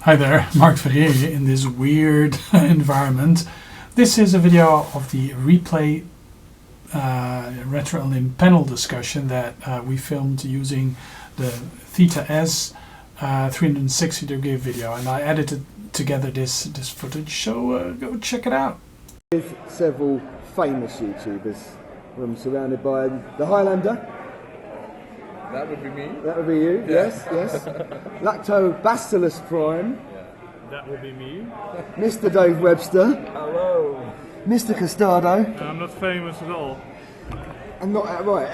Hi there, Mark Ferrier in this weird environment. This is a video of the replay RetroUnlim panel discussion that we filmed using the Theta S 360 degree video, and I edited together this footage, so go check it out. With several famous YouTubers, I'm surrounded by the Highlander. That would be me. That would be you, yes. Lactobacillusprime. Yeah. That would be me. Mr. Dave Webster. Hello. Mr. Custardo. I'm not famous at all. And not right.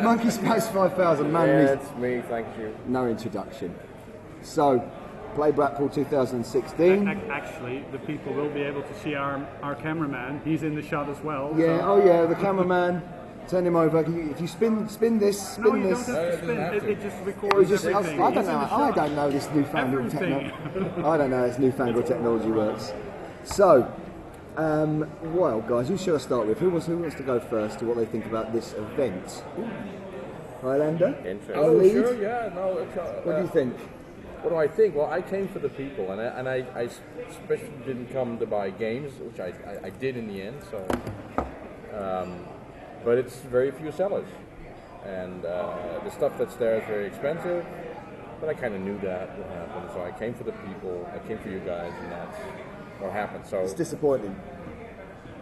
Monkey Space 5000, man. Yeah, it's me, thank you. No introduction. So, Play Blackpool 2016. Actually, the people will be able to see our cameraman. He's in the shot as well. Yeah, so. oh yeah, the cameraman. Turn him over. If you spin this, No, you this. don't have to spin. It just records everything. I don't know this newfangled technology. I don't know how this newfangled technology works. So, well, guys, who should I start with? Who wants to go first to what they think about this event? Highlander? Oh, sure, yeah. No, what do you think? What do I think? Well, I came for the people, and I especially didn't come to buy games, which I did in the end. So, but it's very few sellers, and the stuff that's there is very expensive. But I kind of knew that would happen, so I came for the people. I came for you guys, and that's what happened. So it's disappointing.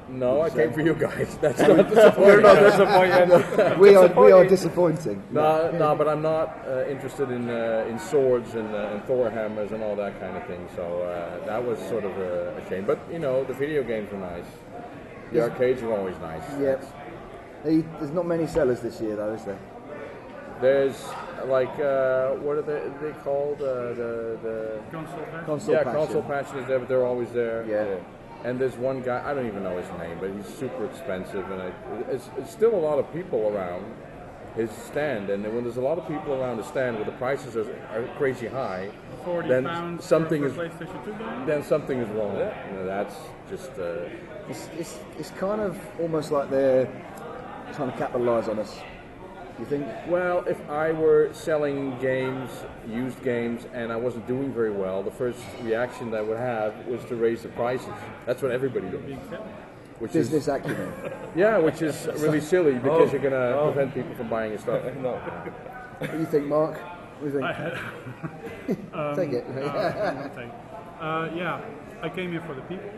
No, I came for you guys. That's not disappointing. We're not disappointing. we are disappointing. No, but I'm not interested in swords and Thor hammers and all that kind of thing. So that was sort of a shame. But you know, the video games were nice. The arcades were always nice. Yep. There's not many sellers this year, though, is there? There's like what are they called? The console patch. Console patch is there, but they're always there. Yeah. And there's one guy, I don't even know his name, but he's super expensive, and it's still a lot of people around his stand. And when there's a lot of people around the stand where the prices are crazy high, then something is wrong. You know, that's just. It's kind of almost like they're trying to capitalise on us. You think? Well, if I were selling games, used games, and I wasn't doing very well, the first reaction that I would have was to raise the prices. That's what everybody does. Which business acumen. Yeah, which is really silly because you're going to prevent people from buying your stuff. What do you think, Mark? What do you think? Take it. Yeah, I came here for the people,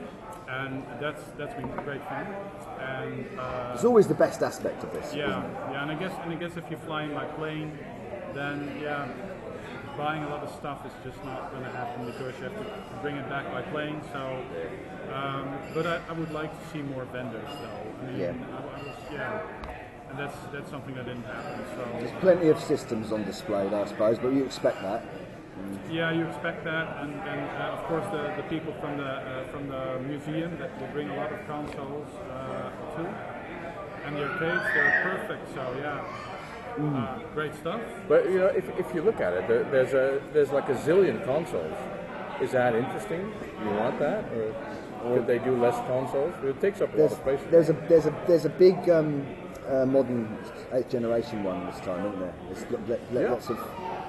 and that's been great fun. And it's always the best aspect of this. Yeah, yeah, and I guess if you're flying by plane, then yeah, buying a lot of stuff is just not going to happen because you have to bring it back by plane. So, but I would like to see more vendors, though. I mean, and that's something that didn't happen. So there's plenty of systems on display, I suppose, but you expect that. Yeah, you expect that, and of course the people from the museum that will bring a lot of consoles too, and the arcades, they're perfect. So yeah, great stuff. But you know, if you look at it, there's like a zillion consoles. Is that interesting? You want that, or could they do less consoles? It takes up a lot of space. There's a big modern 8th generation one this time, isn't there? There's lots of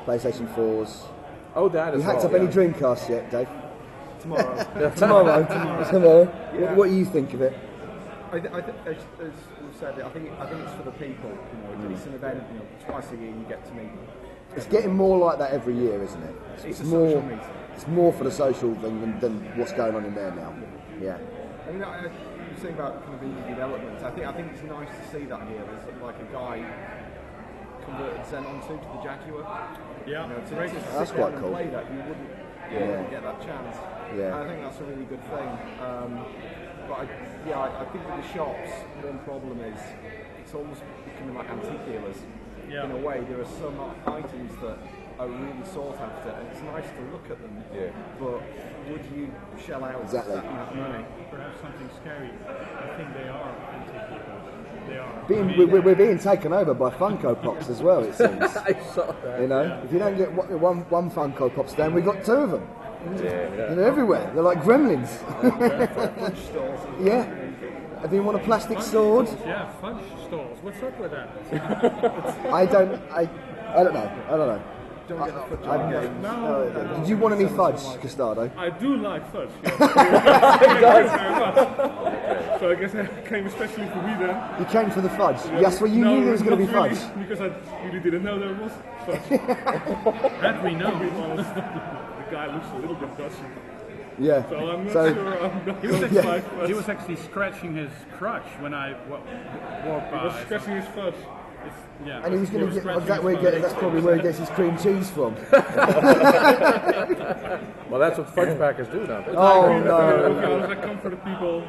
PlayStation 4s. Oh, that is. You hacked up any Dreamcasts yet, Dave? Tomorrow. Tomorrow. Yeah. What do you think of it? As you said, I think it's for the people. You know, it's an event. You know, twice a year you get to meet them. It's getting more like that every year, isn't it? It's a social meeting. It's more for the social thing than what's going on in there now. Yeah. I mean, you're saying about kind of indie development. I think it's nice to see that here. There's like a guy converted Xenon 2 to the Jaguar. Yeah, you know, that's quite cool. Play that, you wouldn't get that chance. Yeah. I think that's a really good thing. But I think with the shops, one problem is it's almost becoming like antique dealers. Yeah. In a way, there are some items that are really sought after, and it's nice to look at them. Yeah. But would you shell out that amount of money? Perhaps something scary. I think they are antique people. They are. We're being taken over by Funko Pops as well, it seems. I saw that. You know, if you don't get one Funko Pop stand, we got two of them. Yeah. They're everywhere. They're like gremlins. Punch stalls. Yeah. If you want a plastic sword, Yeah, fudge stalls. What's up with that? I don't know. don't get the fudge on games. No. Did you want any fudge, Custardo? I do like fudge. Yes. Thank you very much. So I guess I came especially for me then. You came for the fudge. Yes, well, you knew there was going to be not fudge. really, because I really didn't know there was fudge. Had we known, the guy looks a little bit Dutchy. Yeah. So I'm not So- sure I'm going to like fudge. He was actually scratching his crotch when I walked by. He was scratching his fudge. Yeah. And he was going to get. scratching That's where he his gets. That's probably where he gets his cream cheese from. Well, that's what fudge packers do now. Oh Okay, no! I come for the people.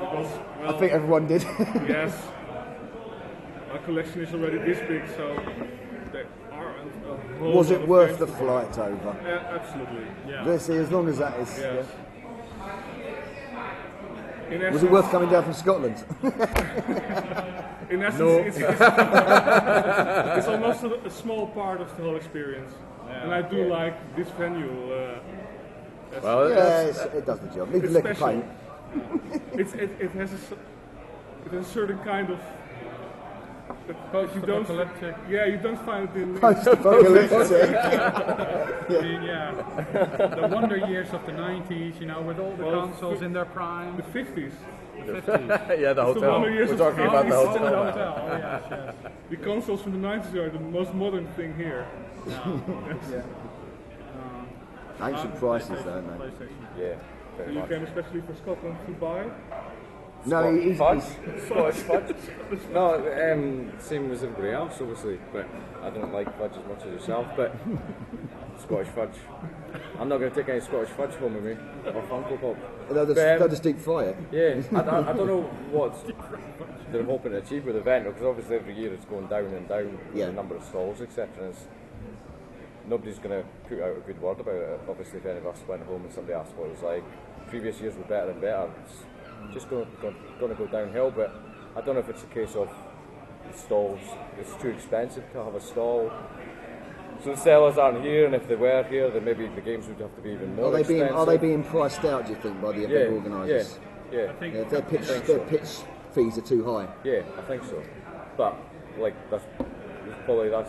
Because, I well, think everyone did. yes, our collection is already this big, so there are a whole Was lot it of worth games the to- flight over? Yeah, absolutely. Yeah. Let's see, as long as that is. Yes. In Was essence, it worth coming down from Scotland? in essence it's almost a small part of the whole experience. And I do like this venue. Well, Yeah, it does the job. Needs a It's lick of special. paint. it has a certain kind of. You don't, Post-apocalyptic. yeah, you don't find it in. Post-apocalyptic. I mean, yeah. The wonder years of the 90s, you know, with all the Well, consoles in their prime. The 50s. 50s. yeah, the hotel. wonder years We're of talking about the the Oh, the hotel. hotel. Oh, yes, yes. The consoles from the 90s are the most modern thing here. Ancient prices, though, mate. PlayStation. Yeah, very You much. came especially for Scotland to buy. No, he's, Fudge? Scottish fudge? No, same as everybody else, obviously, but I don't like fudge as much as yourself, but Scottish fudge. I'm not going to take any Scottish fudge home with me, or Funko Pop. they'll just deep fry it. Yeah, I don't know what they're hoping to achieve with the event, because obviously every year it's going down and down, Yeah. the number of stalls, etc. And nobody's going to put out a good word about it. Obviously, if any of us went home and somebody asked what it was like, previous years were better and better. It's just going to go downhill, but I don't know if it's a case of the stalls. It's too expensive to have a stall. So the sellers aren't here, and if they were here, then maybe the games would have to be even more expensive. Are they being priced out, do you think, by the event organisers? Yeah, Yeah, their pitch fees are too high. yeah, I think so. But like that's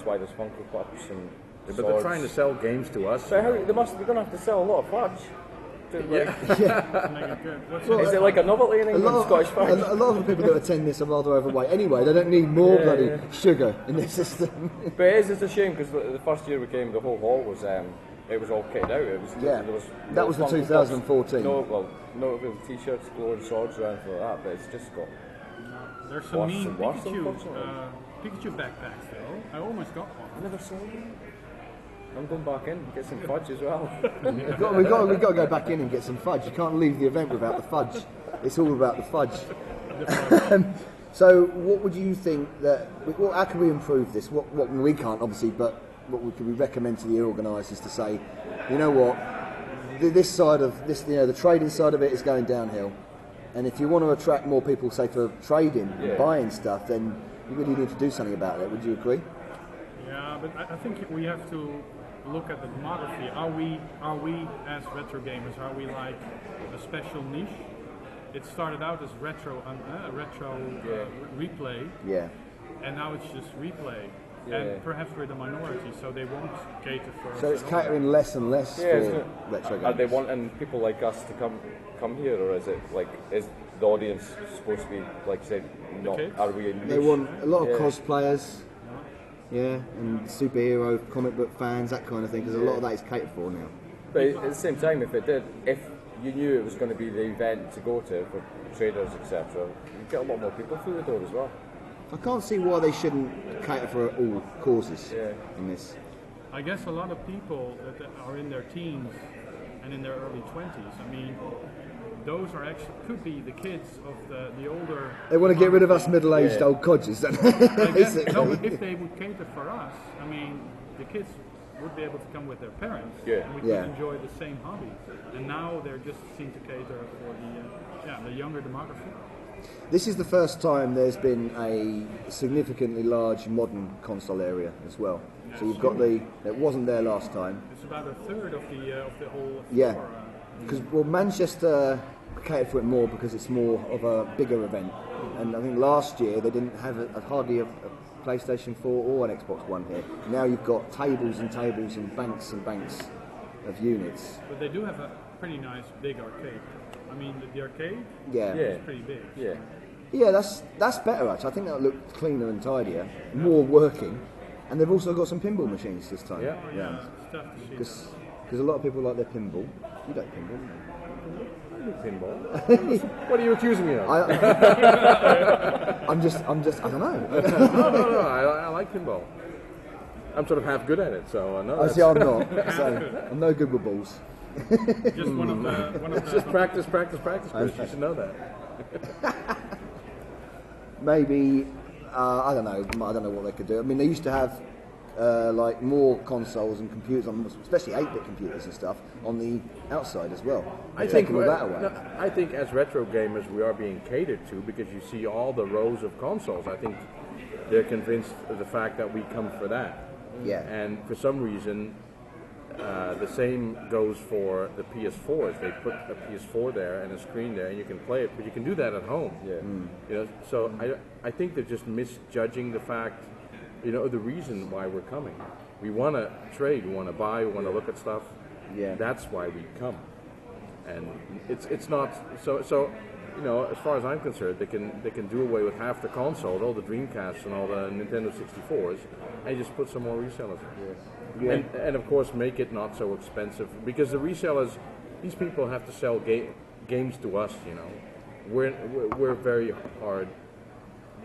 why there's Funko Pops and But they're trying to sell games to us. So how, they're going to have to sell a lot of fudge. To, like, Make it good. What's is it like a novelty in England, Scottish fudge? A lot of the people that attend this are rather overweight anyway. They don't need more bloody sugar in their system. But it's a shame because the first year we came, the whole hall was it was all kitted out. It was Yeah. there was That was the Funko Pops. 2014. No real t-shirts, glowing swords, or anything like that. But it's just got There's some Worse mean and worse, Pikachu, unfortunately. Pikachu backpacks though. I almost got one. I never saw them. I'm going back in, get some fudge as well. We've got to go back in and get some fudge. You can't leave the event without the fudge. It's all about the fudge. So, what would you think that? How can we improve this? What we can't obviously, but what could we recommend to the organisers to say? You know what? This side of this, the trading side of it is going downhill, and if you want to attract more people, say for trading, and buying stuff, then you really need to do something about it. Would you agree? Yeah, but I think we have to look at the demography. Are we as retro gamers? Are we like a special niche? It started out as retro replay, Yeah. and now it's just replay. Yeah. And perhaps we're the minority, so they won't cater for us. So it's at all. catering less and less isn't for it? retro games. Are they wanting people like us to come here, or is it like is the audience supposed to be like say not? kids? Are we? A niche? They want a lot of Yeah. cosplayers, and superhero comic book fans, that kind of thing, because a lot of that is catered for now. But at the same time, if you knew it was going to be the event to go to for traders, etc., you'd get a lot more people through the door as well. I can't see why they shouldn't cater for all causes in this. I guess a lot of people that are in their teens and in their early 20s. I mean, those are actually could be the kids of the older. They want to get rid of us middle-aged old codgers, don't they? I guess, no, Basically. but if they would cater for us, I mean, the kids would be able to come with their parents, Yeah. and we could Yeah. enjoy the same hobby. And now they're just seem to cater for the younger demography. This is the first time there's been a significantly large modern console area as well. So you've got it wasn't there last time. It's about a third of the whole Yeah. floor. Because Manchester catered for it more because it's more of a bigger event, and I think last year they didn't have hardly PlayStation 4 or an Xbox One here. Now you've got tables and tables and banks of units. But they do have a pretty nice big arcade. I mean, the arcade Yeah. is pretty big. Yeah. Yeah, that's better actually. I think that'll look cleaner and tidier, more working, and they've also got some pinball machines this time. Yeah. Yeah, it's tough to see. Because a lot of people like their pinball. You don't pinball, do you? Pinball. What are you accusing me of? I'm just, I don't know. No. I like pinball. I'm sort of half good at it, so no. I see, I'm not. So I'm no good with balls. Just one of the Just practice, Chris. You should know that. Maybe I don't know what they could do. I mean, they used to have like more consoles and computers, especially 8-bit computers and stuff, on the outside as well. I think as retro gamers we are being catered to because you see all the rows of consoles. I think they're convinced of the fact that we come for that. Yeah. And for some reason, the same goes for the PS4s. They put a PS4 there and a screen there, and you can play it, but you can do that at home. Yeah. You know, so I think they're just misjudging the fact, you know, the reason why we're coming. We want to trade, we want to buy, we want to look at stuff. Yeah. That's why we come. And it's not so. You know, as far as I'm concerned, they can do away with half the consoles, all the Dreamcasts and all the Nintendo 64s, and just put some more resellers. Yeah. And of course make it not so expensive, because the resellers, these people have to sell games to us. You know, we're very hard.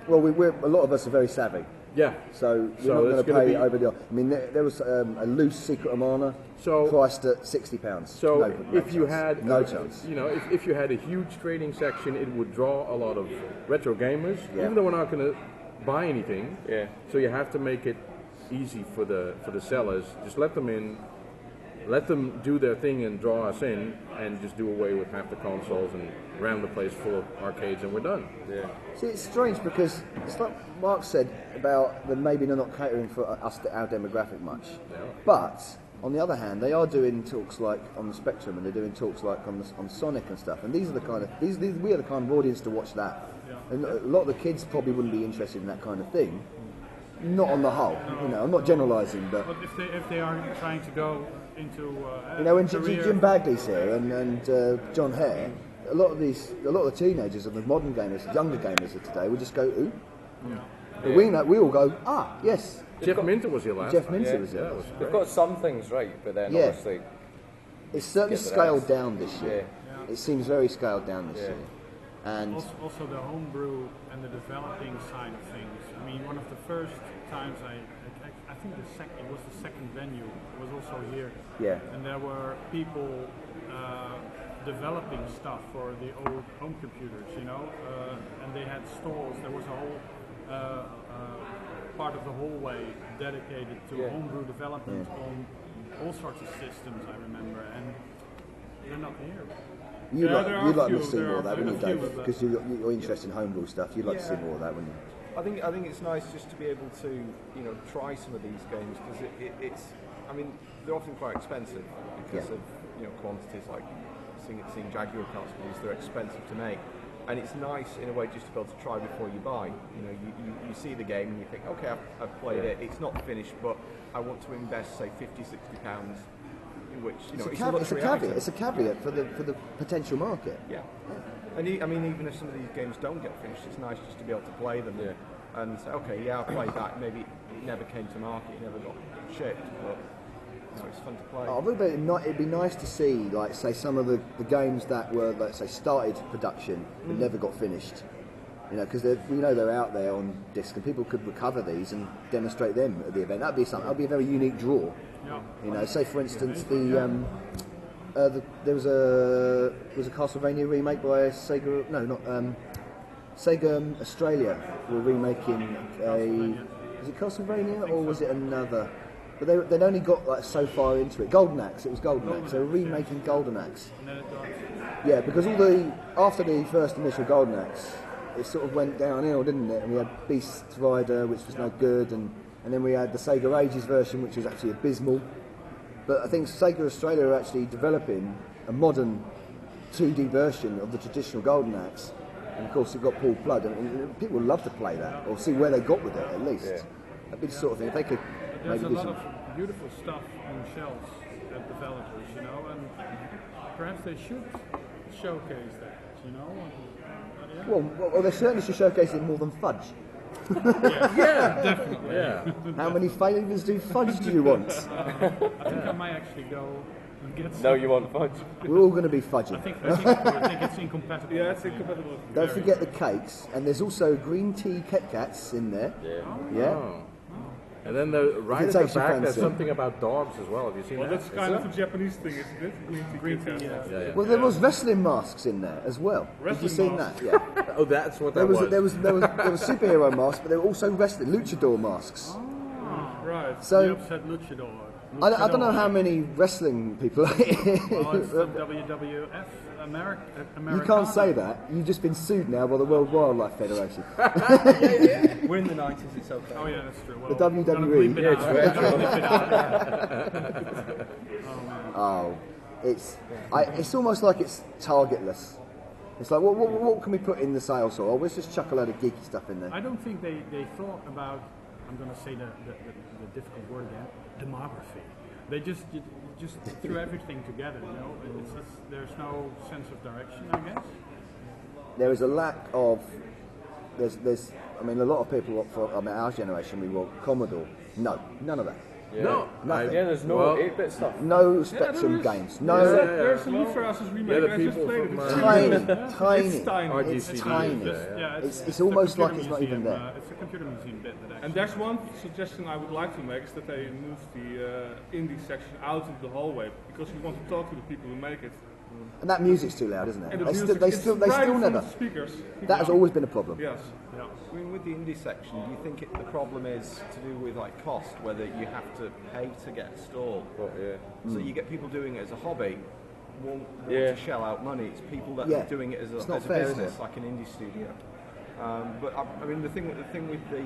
Well, we're a lot of us are very savvy. Yeah. So So you're not it's going to gonna pay be- over the. I mean, there was a loose Secret of Mana So- priced at £60. So no if you chance. had no chance. you know, if you had a huge trading section, it would draw a lot of retro gamers. Yeah. Even though we're not going to buy anything. Yeah. So you have to make it easy for the sellers. Just let them in, let them do their thing and draw us in, and just do away with half the consoles and round the place full of arcades, and we're done. Yeah. See, it's strange because it's like Mark said about them maybe they're not catering for us, our demographic much. Yeah. But on the other hand, they are doing talks like on the Spectrum, and they're doing talks like on Sonic and stuff. And these are the kind of we are the kind of audience to watch that. Yeah. And a lot of the kids probably wouldn't be interested in that kind of thing. Not on the whole, you know. I'm not generalising, but But if they are trying to go into you know, when career, Jim Bagley's here and John Hare, a lot of the teenagers and the modern gamers, younger gamers of today, would just go, ooh. But we all go, yes. Jeff Minter was here last Jeff time. Minter was Yeah, here. it was They've great. got some things right, but then Yeah. obviously, It's certainly Get the scaled rest. down this year. Yeah. It seems very scaled down this Yeah. year. And also the homebrew and the developing side of things. I mean, one of the first times I think it was the second venue was also here. yeah, And there were people developing stuff for the old home computers, you know, and they had stalls. There was a whole part of the hallway dedicated to Yeah. homebrew development on all sorts of systems, I remember, and they're not here. you'd Yeah, like, there are you'd a like few, to see there more are of that, a wouldn't you, few Dave? of them. Because you're interested in homebrew stuff. You'd like to see Yeah. more of that, wouldn't you? I think it's nice just to be able to, you know, try some of these games because it's. I mean, they're often quite expensive because Yeah. of, you know, quantities like seeing Jaguar carts produced. They're expensive to make, and it's nice in a way just to be able to try before you buy. You know, you see the game and you think, okay, I've played it. It's not finished, but I want to invest, say, £50-60, in which you know It's a it's caveat. luxury item. It's a caveat for the potential market. Yeah, and I mean, even if some of these games don't get finished, it's nice just to be able to play them and say, okay, yeah, I played that. Maybe it never came to market, it never got shipped, but you know, it's fun to play. I would bet it'd be nice to see, like, say, some of the games that were, let's say, started production but never got finished. You know, because we know they're out there on disc, and people could recover these and demonstrate them at the event. That'd be something. That'd be a very unique draw. Yeah. You know, say for instance, there was a Castlevania remake by Sega. No, not Sega Australia were remaking was it Castlevania or was it another? But they'd only got like so far into it. Golden Axe. It was Golden Axe. They were remaking Golden Axe. And then it got Yeah, because after the first initial Golden Axe, it sort of went downhill, didn't it? And we had Beast Rider, which was no good, and then we had the Sega Ages version, which was actually abysmal. But I think Sega Australia are actually developing a modern 2D version of the traditional Golden Axe, And of course, you've got Pooled Blood, and people would love to play that, or see where they got with it, at least. That'd be the sort of thing, if they could There's maybe a do lot some... of beautiful stuff on shelves at developers, you know, and perhaps they should showcase that, you know. Well, they certainly should showcase it more than fudge. Yeah, definitely. Yeah. How many flavours do fudge do you want? I think I might actually go and get some. No, you want fudge? We're all going to be fudging. I think it's incompatible. Yeah, it's incompatible. Don't forget the cakes, and there's also green tea Kit Kats in there. Yeah. Oh. And then right it at the takes your back, there's fancy. something about dogs as well. Have you seen Well, that? that's kind of a Japanese thing, isn't it? Green tea. Yeah. Well, there was wrestling masks in there as well. Did you see Wrestling that? Yeah. Oh, that's what There that was there was superhero masks, but there were also wrestling luchador masks. Right. The So upset luchador. I don't know how many wrestling people. Well, it's the WWF America. You can't say that. You've just been sued now by the World Wildlife Federation. We're in the 90s, it's okay. Oh yeah, that's true. Well, The WWE. gonna bleep it out. Gonna bleep it out. Oh, it's almost like it's targetless. It's like, what can we put in the sales store? Oh, let's just chuck a load of geeky stuff in there. I don't think they thought about, I'm going to say the difficult word again, demography. They just threw everything together, you know. There's no sense of direction, I guess. There is a lack of, there's I mean, a lot of people, our generation, we want Commodore. No, none of that. No, Nothing. yeah, there's no 8-bit stuff. No Spectrum games. No. There's a new for us remake. Yeah, the I just people played it. from, It's Tiny. It's tiny. It's tiny. Yeah, It's almost the like computer it's not even museum, there. It's a computer museum bit that actually. And there's one suggestion I would like to make is that they move the indie section out into the hallway because we want to talk to the people who make it. And that music's too loud, isn't it? And the They music, still it's right in front never. of the speakers. That has always been a problem. Yes. I mean, with the indie section, do you think the problem is to do with like cost, whether you have to pay to get a stall? So you get people doing it as a hobby, won't to shell out money. It's people that are doing it as a not fair, is business, it? like an indie studio. But I mean, the thing with the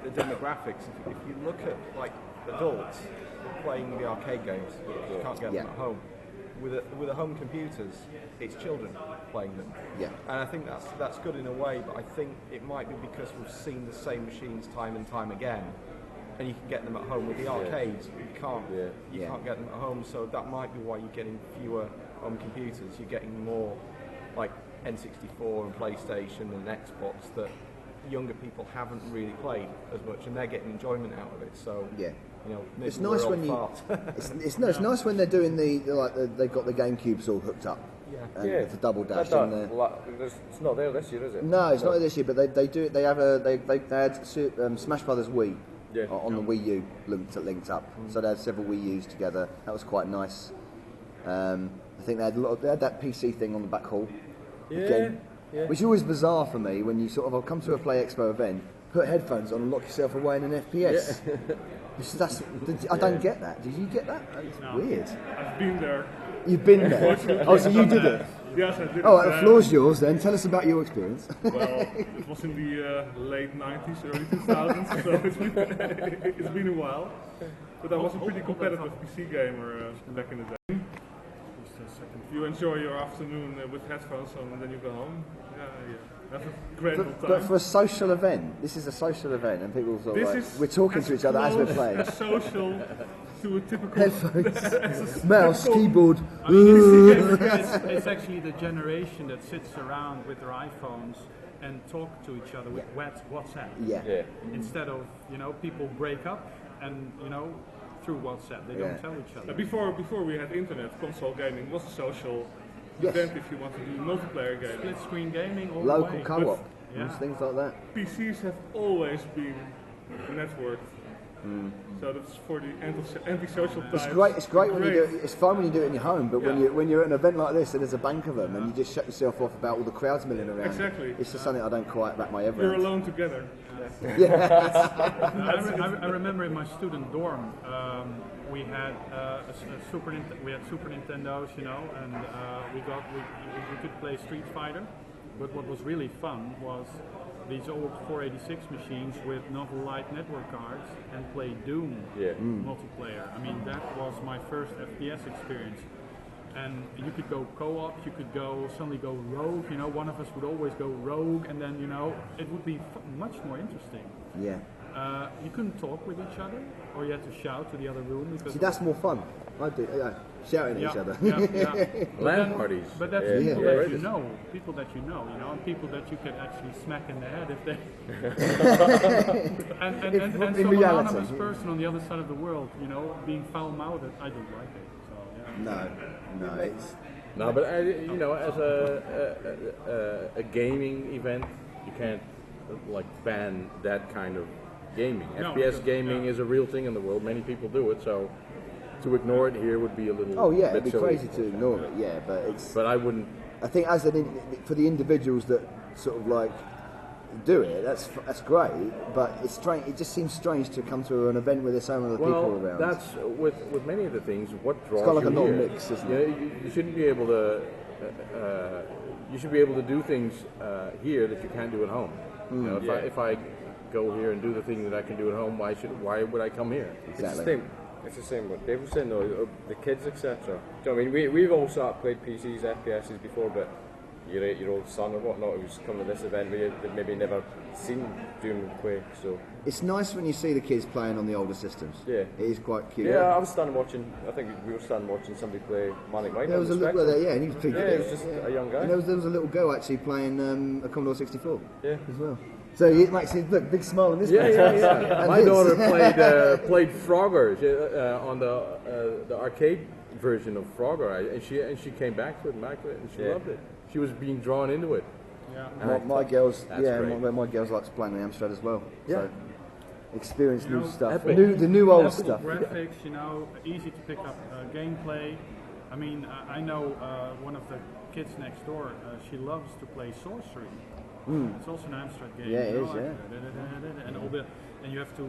demographics, if you look at like adults playing the arcade games, you can't get them at home. With the home computers, it's children playing them. Yeah. And I think that's good in a way, but I think it might be because we've seen the same machines time and time again, and you can get them at home. With the arcades, you can't get them at home, so that might be why you're getting fewer home computers. You're getting more like N64 and PlayStation and Xbox that younger people haven't really played as much, and they're getting enjoyment out of it. So you know, it's nice when you. It's nice when they're doing they've got the GameCubes all hooked up. And with the double dash in there. It's not there this year, is it? No, it's not this year, but they do it. They have they had Smash Brothers Wii on the Wii U linked up, so they had several Wii U's together. That was quite nice. I think they had that PC thing on the back hall. Again, which is always bizarre for me when you sort of come to a Play Expo event, put headphones on and lock yourself away in an FPS. I don't get that. Did you get that? It's weird. I've been there. You've been there. Oh, so you did it. Yes, I did. Oh, the floor's yours then. Tell us about your experience. Well, it was in the late 90s, early 2000s, so it's been a while. But I was a pretty competitive PC gamer back in the day. If you enjoy your afternoon with headphones on and then you go home, that's a great old time. But for a social event, this is a social event, and people sort of we're talking to each other as we're playing. Social to a typical headphones, mouse, keyboard. I mean, it's actually the generation that sits around with their iPhones and talk to each other with WhatsApp. Instead of people break up and through WhatsApp they don't tell each other. Before we had internet, console gaming was a social event if you want to do multiplayer gaming. Split screen gaming, all local the way. co-op, things like that. PCs have always been networked. So that's for the anti-social types. It's great when you do it. It's fun when you do it in your home, but when you're at an event like this and there's a bank of them and you just shut yourself off about all the crowds milling around. Exactly. It's just something I don't quite wrap my head around. You're alone together. I remember in my student dorm we had Super Nintendos, and we could play Street Fighter. But what was really fun was these old 486 machines with novel light network cards and play Doom multiplayer. I mean, that was my first FPS experience. And you could go co-op, you could suddenly go rogue, you know, one of us would always go rogue, and then, you know, it would be much more interesting. Yeah. You couldn't talk with each other, or you had to shout to the other room. Because See, that's more fun. I do, shouting at each other. LAN parties. But that's people that you know, and people that you can actually smack in the head if they... and some reality. anonymous person on the other side of the world, you know, being foul-mouthed, I don't like it. So, yeah. No, it's... No, but you know, as a gaming event, you can't like ban that kind of gaming. No, FPS gaming is a real thing in the world. Many people do it, so to ignore it here would be a little. Oh yeah, bit it'd be silly. crazy to ignore it. Yeah, but it's. But I wouldn't. I think as for the individuals that sort of like do it, that's great. But it's strange. It just seems strange to come to an event where there's so many people around. That's with many of the things. What draws It's kind of like you a here. non-mix, isn't You it? know, you shouldn't be able to. You should be able to do things here that you can't do at home. You know, if I go here and do the thing that I can do at home, why would I come here? Exactly. It's the same what Dave was saying though, the kids, etc. Do you know what I mean? We've all sort of played PCs, FPSs before, but your old son or whatnot who's come to this event where they've maybe never seen Doom and Quake, so... It's nice when you see the kids playing on the older systems. Yeah. It is quite cute. Yeah, I was standing watching, I think we were standing watching somebody play Manic Mike. There was a little, and he was pretty good. Yeah, he was just a young guy. And there was a little girl actually playing a Commodore 64 Yeah. as well. So it makes it look big smile on this. Yeah, face. yeah. And My his. daughter played Frogger on the arcade version of Frogger, and she came back to it, and she loved it. She was being drawn into it. Yeah. My girls, That's yeah, great. my girls like to play on the Amstrad as well. Yeah. So experience new stuff, epic. the new old Cool stuff. graphics, you know, easy to pick up gameplay. I mean, I know one of the kids next door. She loves to play Sorcery. It's also an Amstrad game. Yeah, it you is, know, yeah. and all the, and you have to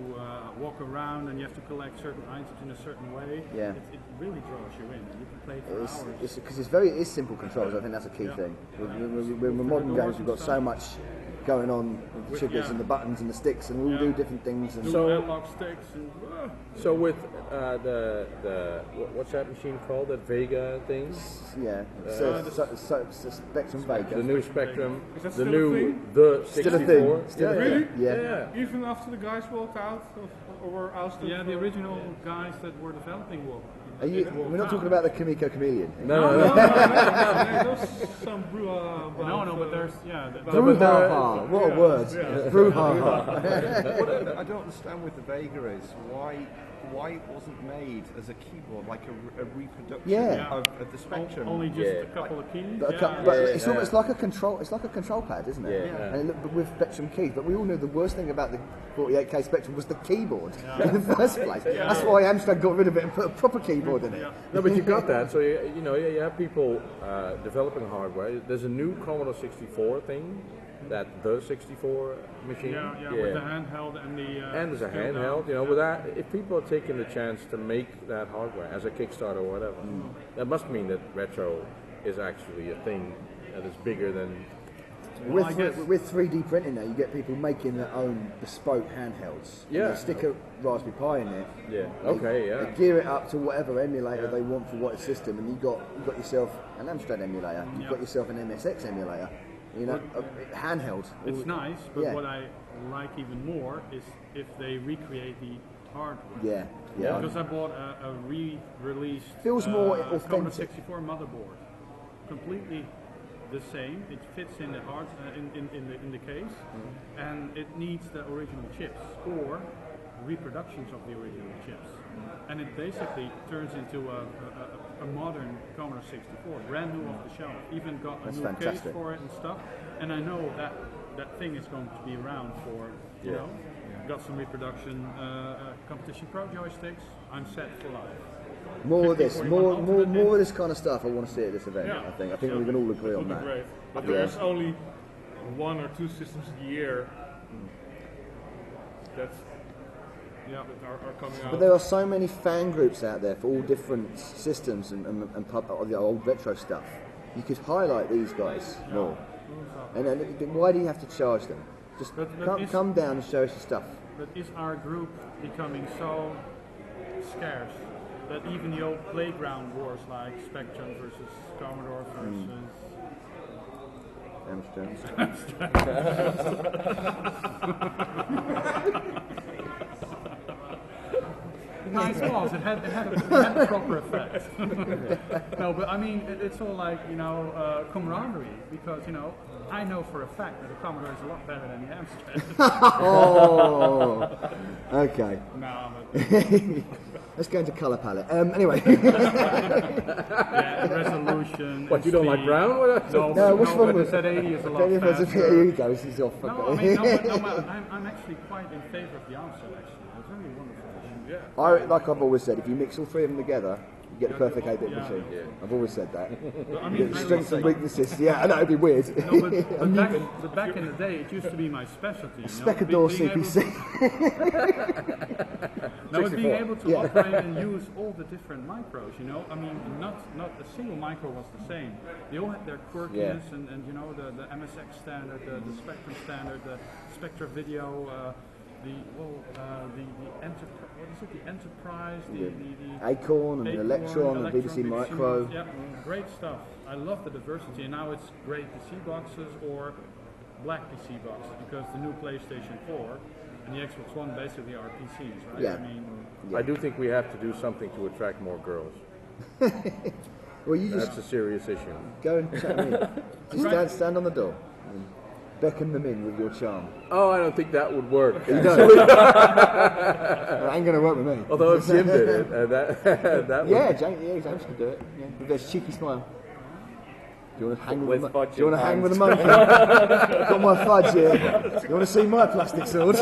walk around, and you have to collect certain items in a certain way. Yeah. It really draws you in. You can play for hours. It's because it's simple controls. I think that's a key thing. With modern games, we've got so much going on with the triggers and the buttons and the sticks, and we all do different things. And So analog sticks and. So with what's that machine called? That Vega thing? yeah, Spectrum Vega. The new Spectrum, Is that the still a new thing? the Still a 64. thing. Still a yeah, thing. yeah. Yeah. yeah. Even after the guys walked out or were ousted? Yeah, the original guys that were developing Wolf. We're not talking about the Kamiko Chameleon. No. There's some brouhaha about, No, but there's Brouhaha, what a word. Brouhaha. What I don't understand with the Vega is why it wasn't made as a keyboard, like a reproduction of the Spectrum. Only just a couple of keys. But it's almost like a control. It's like a control pad, isn't it? Yeah. And with Spectrum keys. But we all knew the worst thing about the 48K Spectrum was the keyboard in the first place. That's why Amstrad got rid of it and put a proper keyboard in it. No, but you got that. So you have people developing hardware. There's a new Commodore 64 thing, the 64 machine. Yeah, with the handheld and the. And there's a handheld. You know, with that, if people are taking the chance to make that hardware as a Kickstarter or whatever, that must mean that retro is actually a thing that is bigger than. With 3D printing now, you get people making their own bespoke handhelds. Yeah. They stick a Raspberry Pi in there. Yeah. Okay. Yeah. They gear it up to whatever emulator they want for what system, and you got yourself an Amstrad emulator. You've got yourself an MSX emulator. You know, a handheld. It's nice, but what I like even more is if they recreate the hardware. Yeah. Because I bought a re-released Feels more Commodore authentic. 64 motherboard, completely the same. It fits in the in the case, and it needs the original chips or reproductions of the original chips, and it basically turns into a modern Commodore 64, brand new off the shelf. Even got a That's new fantastic. case for it and stuff. And I know that thing is going to be around for you know. Got some reproduction competition pro joysticks. I'm set for life. More of this, 50, more of this kind of stuff. I want to see at this event. Yeah. I think we can all agree on Would be that. great. But there's only 1 or 2 systems a year that are coming out. But there are so many fan groups out there for all different systems and the old retro stuff. You could highlight these guys more. And then, why do you have to charge them? Just come down and show us your stuff. But is our group becoming so scarce that even the old playground wars like Spectrum versus Commodore versus Nice balls. It had a proper effect. No, but I mean, it's all like, you know, camaraderie, because, you know, I know for a fact that the Commodore is a lot better than the Amstrad. Oh, okay. No, Let's go into colour palette. Anyway. yeah, resolution. What, you don't like brown? No, what's wrong with the Z80 is a lot faster. Here he goes, he's off. No, I mean, I'm actually quite in favour of the Amstrad, actually. It's really wonderful. Yeah. Like I've always said, if you mix all three of them together, you get the perfect 8-bit machine. Yeah. I've always said that. But, I You mean, get the strengths and weaknesses. Yeah, I know, it'd be weird. No, but back in the day, it used to be my specialty. Specador CPC. But being able to operate and use all the different micros, you know, I mean, not a single micro was the same. They all had their quirkiness, and you know, the MSX standard, the Spectrum standard, the Spectra Video, the Enterprise, the Acorn and Electron and BBC Micro. Yeah, great stuff. I love the diversity, and now it's great PC boxes or black PC boxes, because the new PlayStation 4 and the Xbox One basically are PCs, right? Yeah. I mean, I do think we have to do something to attract more girls. Well, you just That's a serious issue. go and chat them in. Just stand on the door and beckon them in with your charm. Oh, I don't think that would work. You don't. Well, it ain't going to work with me. Although if Jim did it, that Yeah, would. James can do it. Yeah. With their cheeky smile. Do you want to hang with, With the fudge Do you want to in hang with the hand. monkey? Got my fudge here. You want to see my plastic sword?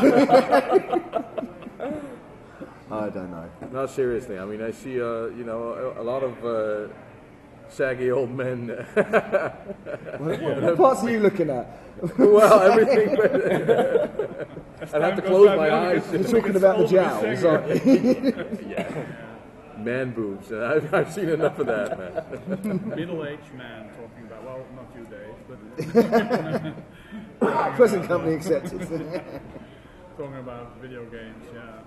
I don't know. No, seriously. I mean, I see, you know, a lot of saggy old men. What parts are you looking at? Well, everything. But I'd have to close my eyes. You're talking about the jowls, aren't you? Man boobs. And I've seen enough of that, man. middle-aged man talking about, well, not you, Dave, but Present company accepted. talking about video games, yeah.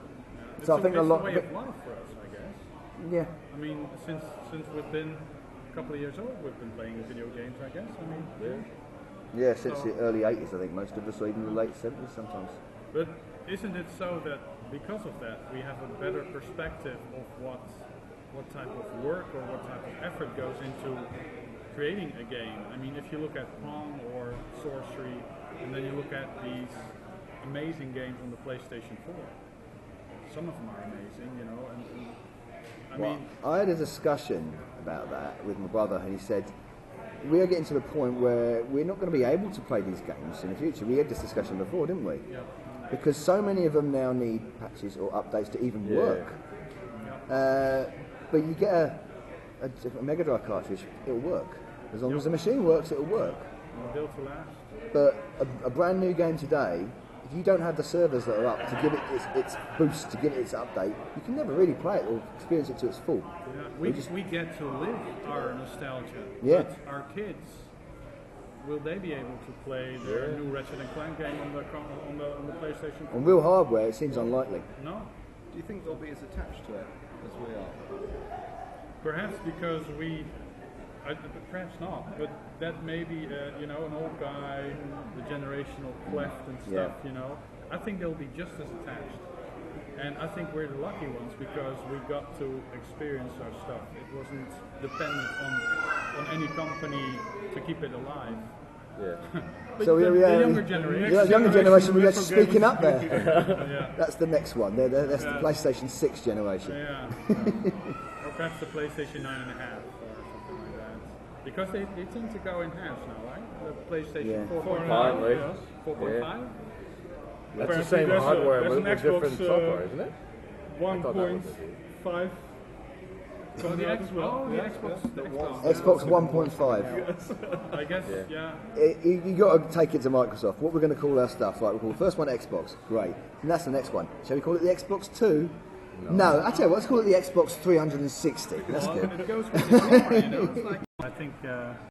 It's So I think a lot- way of life for us, I guess. Yeah. I mean, since we've been a couple of years old, we've been playing video games, I guess. I mean, Yeah, since the early 80s, I think most of us, or even the late 70s sometimes. but isn't it so that because of that, we have a better perspective of what type of work or what type of effort goes into creating a game? I mean, if you look at Pong or Sorcery, and then you look at these amazing games on the PlayStation 4, some of them are amazing, you know, and I mean, I had a discussion about that with my brother, and he said, we are getting to the point where we're not going to be able to play these games in the future. We had this discussion before, didn't we? yeah. Because so many of them now need patches or updates to even work. But you get a Mega Drive cartridge, it'll work. As long as the machine works, it'll work. Built to last. But a brand new game today, if you don't have the servers that are up to give it its boost, to give it its update, you can never really play it or experience it to its full. Yeah, we get to live our nostalgia. Yeah. But our kids, will they be able to play their new Ratchet and Clank game on the PlayStation 4? On real hardware, it seems unlikely. No. Do you think they'll be as attached to it as we are? Perhaps because perhaps not, but that may be, you know, an old guy, the generational cleft and stuff, you know. I think they'll be just as attached. And I think we're the lucky ones because we got to experience our stuff. It wasn't dependent on any company to keep it alive. Yeah. But So the younger generation, we're just speaking up there. Yeah. That's the next one. That's the PlayStation 6 generation. Yeah. Or perhaps the PlayStation 9.5 or something like that. Because they tend to go in halves now, right? The PlayStation 4.5. Apparently. 4.5? That's the same hardware with different software, isn't it? 1.5. So the Xbox. Xbox 1.5. I guess, yeah. You got to take it to Microsoft. What we're going to call our stuff, right? We'll call the first one Xbox. Great. And that's the next one. Shall we call it the Xbox 2? No. I tell you what, let's call it the Xbox 360. That's good. It goes with the genre, you know. It's like, I think